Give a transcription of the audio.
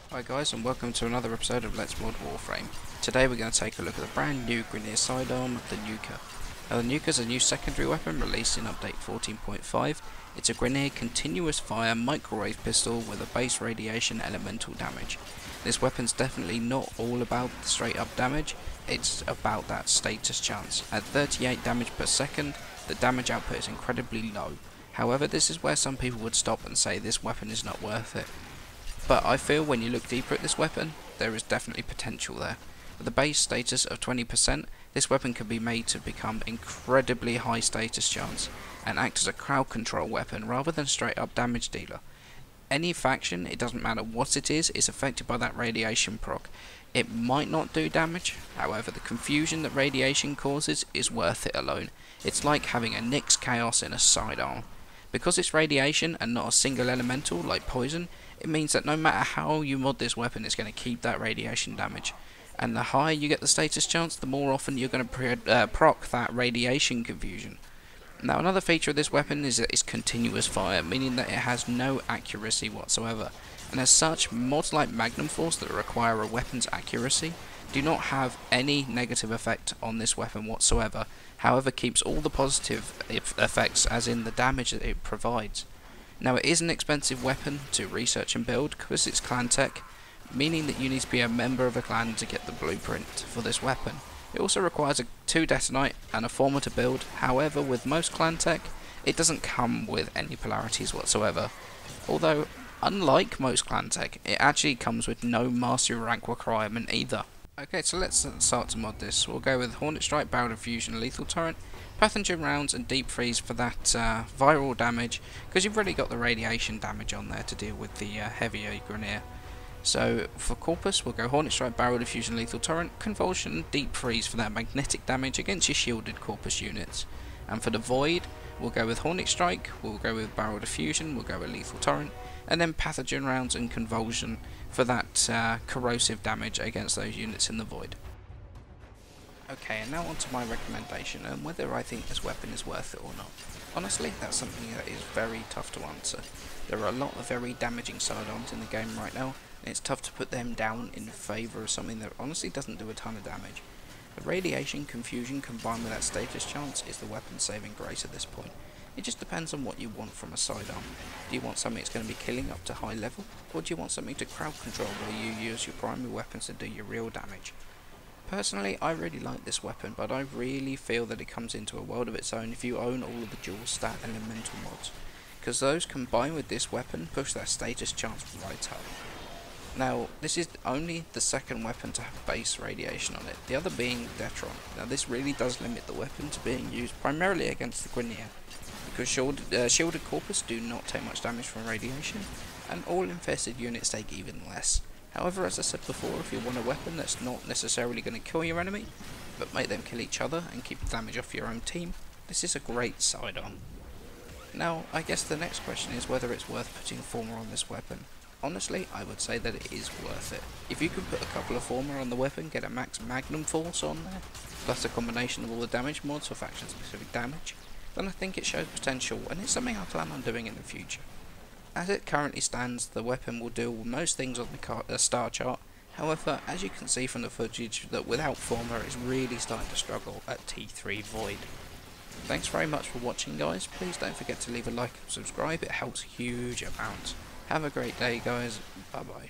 Hi guys, and welcome to another episode of Let's Mod Warframe. Today we're going to take a look at the brand new Grineer sidearm, the Nukor. Now the Nukor is a new secondary weapon released in update 14.5. It's a Grineer continuous fire microwave pistol with a base radiation elemental damage. This weapon's definitely not all about the straight up damage, it's about that status chance. At 38 damage per second, the damage output is incredibly low. However, this is where some people would stop and say this weapon is not worth it. But I feel when you look deeper at this weapon, there is definitely potential there. With a base status of 20%, this weapon can be made to become incredibly high status chance, and act as a crowd control weapon rather than straight up damage dealer. Any faction, it doesn't matter what it is affected by that radiation proc. It might not do damage, however the confusion that radiation causes is worth it alone. It's like having a Nyx Chaos in a sidearm. Because it's radiation and not a single elemental like poison, it means that no matter how you mod this weapon, it's going to keep that radiation damage. And the higher you get the status chance, the more often you're going to proc that radiation confusion. Now another feature of this weapon is that it's continuous fire, meaning that it has no accuracy whatsoever. And as such, mods like Magnum Force that require a weapon's accuracy do not have any negative effect on this weapon whatsoever, however keeps all the positive effects as in the damage that it provides. Now it is an expensive weapon to research and build because it's clan tech, meaning that you need to be a member of a clan to get the blueprint for this weapon. It also requires 2 detonite and a former to build, however with most clan tech it doesn't come with any polarities whatsoever. Although unlike most clan tech, it actually comes with no mastery rank requirement either. Okay, so let's start to mod this. We'll go with Hornet Strike, Barrel Diffusion, Lethal Torrent, Pathogen Rounds and Deep Freeze for that viral damage, because you've already got the radiation damage on there to deal with the heavier Grineer. So for Corpus, we'll go Hornet Strike, Barrel Diffusion, Lethal Torrent, Convulsion, Deep Freeze for that magnetic damage against your shielded Corpus units. And for the Void, we'll go with Hornet Strike, we'll go with Barrel Diffusion, we'll go with Lethal Torrent, and then Pathogen Rounds and Convulsion for that corrosive damage against those units in the Void. Okay, and now on to my recommendation and whether I think this weapon is worth it or not. Honestly, that's something that is very tough to answer. There are a lot of very damaging sidearms in the game right now, and it's tough to put them down in favour of something that honestly doesn't do a ton of damage. The radiation confusion combined with that status chance is the weapon saving grace at this point. It just depends on what you want from a sidearm. Do you want something that's going to be killing up to high level, or do you want something to crowd control where you use your primary weapons to do your real damage? Personally, I really like this weapon, but I really feel that it comes into a world of its own if you own all of the dual stat elemental mods, because those combined with this weapon push that status chance right up. Now, this is only the second weapon to have base radiation on it, the other being Detron. Now this really does limit the weapon to being used primarily against the Grineer, because shielded Corpus do not take much damage from radiation, and all infested units take even less. However, as I said before, if you want a weapon that's not necessarily going to kill your enemy, but make them kill each other and keep the damage off your own team, this is a great sidearm. Now, I guess the next question is whether it's worth putting Former on this weapon. Honestly, I would say that it is worth it. If you could put a couple of Former on the weapon, get a max Magnum Force on there, plus a combination of all the damage mods for faction specific damage, then I think it shows potential, and it's something I plan on doing in the future. As it currently stands, the weapon will do most things on the star chart, however, as you can see from the footage, that without Former it's really starting to struggle at T3 Void. Thanks very much for watching guys, please don't forget to leave a like and subscribe, it helps huge amounts. Have a great day guys, bye bye.